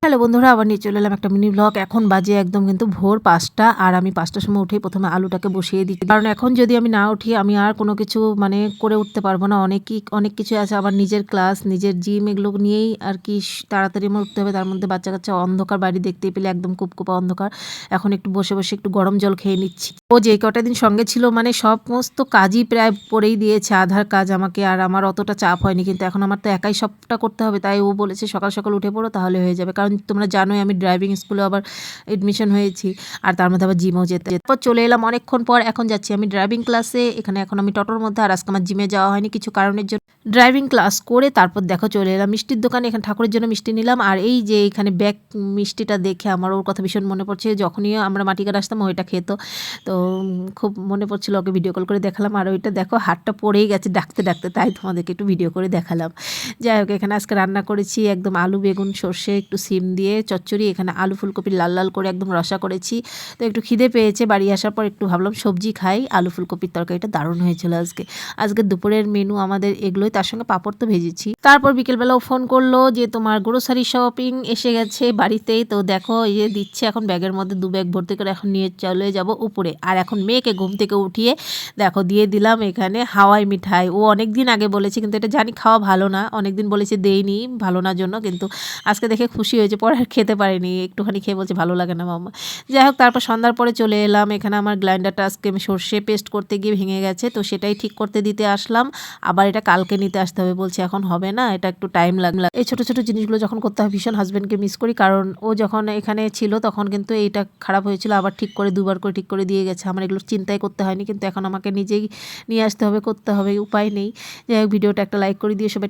Hello বন্ধুরা, আবার নিয়ে চলে এলাম একটা মিনি ব্লগ। এখন বাজে একদম কিন্তু ভোর ৫টা, আর আমি ৫টার সময় উঠেই প্রথমে আলুটাকে বসিয়ে দিচ্ছি, কারণ এখন যদি আমি না উঠি আমি আর কোনো কিছু করে উঠতে পারবো না। অনেক কিছু আছে, আবার নিজের ক্লাস, নিজের জিম, এগুলো নিয়েই আর কি তাড়াতাড়ি আমার উঠতে হবে। তার মধ্যে বাচ্চা কাচ্চা, অন্ধকার বাড়ি দেখতেই পেলে একদম কুপকুপা অন্ধকার। এখন একটু বসে বসে একটু গরম জল খেয়ে নিচ্ছি। ও যে কটা দিন সঙ্গে ছিল সমস্ত কাজই প্রায় করেই দিয়েছে, আধার কাজ আমাকে, আর আমার অতটা চাপ হয়নি। কিন্তু এখন আমার তো একাই সবটা করতে হবে, তাই ও বলেছে সকাল সকাল উঠে পড়ো, তাহলে হয়ে যাবে। কারণ তোমরা জানোই আমি ড্রাইভিং স্কুলে আবার এডমিশন হয়েছি, আর তার মধ্যে আবার জিমও যেতে। এরপর চলে এলাম অনেকক্ষণ পর, এখন যাচ্ছি আমি ড্রাইভিং ক্লাসে। এখন আমি টোটোর মধ্যে, আর আজকে আমার জিমে যাওয়া হয়নি কিছু কারণের জন্য। ড্রাইভিং ক্লাস করে তারপর দেখো চলে এলাম মিষ্টির দোকানে। এখানে ঠাকুরের জন্য মিষ্টি নিলাম, আর এই যে এখানে ব্যাগ মিষ্টিটা দেখে আমার ওর কথা ভীষণ মনে পড়ছে। যখনই আমরা মাটিকার আসতাম ওইটা খেত, তো খুব মনে পড়ছিল, ওকে ভিডিও কল করে দেখালাম। আর ওইটা দেখো হাতটা পড়েই গেছে ডাকতে ডাকতে, তাই তোমাদেরকে একটু ভিডিও করে দেখালাম। যাই হোক, এখানে আজকে রান্না করেছি একদম আলু বেগুন সর্ষে একটু সিম দিয়ে চচ্চড়ি। এখানে আলু ফুলকপি লাল লাল করে একদম রসা করেছি। তো একটু খিদে পেয়েছে, বাড়ি আসার পর একটু ভাবলাম সবজি খাই। আলু ফুলকপির তরকারিটা দারুণ হয়েছিল আজকে দুপুরের মেনু আমাদের এগুলোই, তার সঙ্গে পাঁপড় তো ভেজেছি। তারপর বিকেলবেলাও ফোন করলো যে তোমার গ্রোসারি শপিং এসে গেছে বাড়িতেই। তো দেখো ইয়ে দিচ্ছে এখন ব্যাগের মধ্যে 2 ব্যাগ ভর্তি করে, এখন নিয়ে চলে যাব উপরে। আর এখন মেয়েকে ঘুম থেকে উঠিয়ে দেখো দিয়ে দিলাম এখানে হাওয়াই মিঠাই। ও অনেক দিন আগে বলেছে, কিন্তু এটা জানি খাওয়া ভালো না, অনেক দিন বলেছে দেইনি ভালো না জন্য, কিন্তু আজকে দেখে খুশি হয়েছে। পরে আর খেতে পারিনি, একটুখানি খেয়ে বলছে ভালো লাগে না মাম্মা। যাই হোক, তারপর সন্ধ্যার পরে চলে এলাম। এখানে আমার গ্রাইন্ডারটা আজকে আমি সর্ষে পেস্ট করতে গিয়ে ভেঙে গেছে, তো সেটাই ঠিক করতে দিতে আসলাম। আবার এটা কালকে নিতে আসতে হবে বলছে, এখন হবে না, এটা একটু টাইম লাগবে। এই ছোটো ছোটো জিনিসগুলো যখন করতে হয় ভীষণ হাজব্যান্ডকে মিস করি, কারণ ও যখন এখানে ছিল তখন কিন্তু এইটা খারাপ হয়েছিল, আবার ঠিক করে 2বার করে ঠিক করে দিয়ে গেছে। আমার এগুলো চিন্তাই করতে হয়নি, কিন্তু এখন আমাকে নিজেই নিয়ে আসতে হবে, করতে হবে, উপায় নেই। যাই হোক, ভিডিওটা একটা লাইক করে দিয়ে সবাই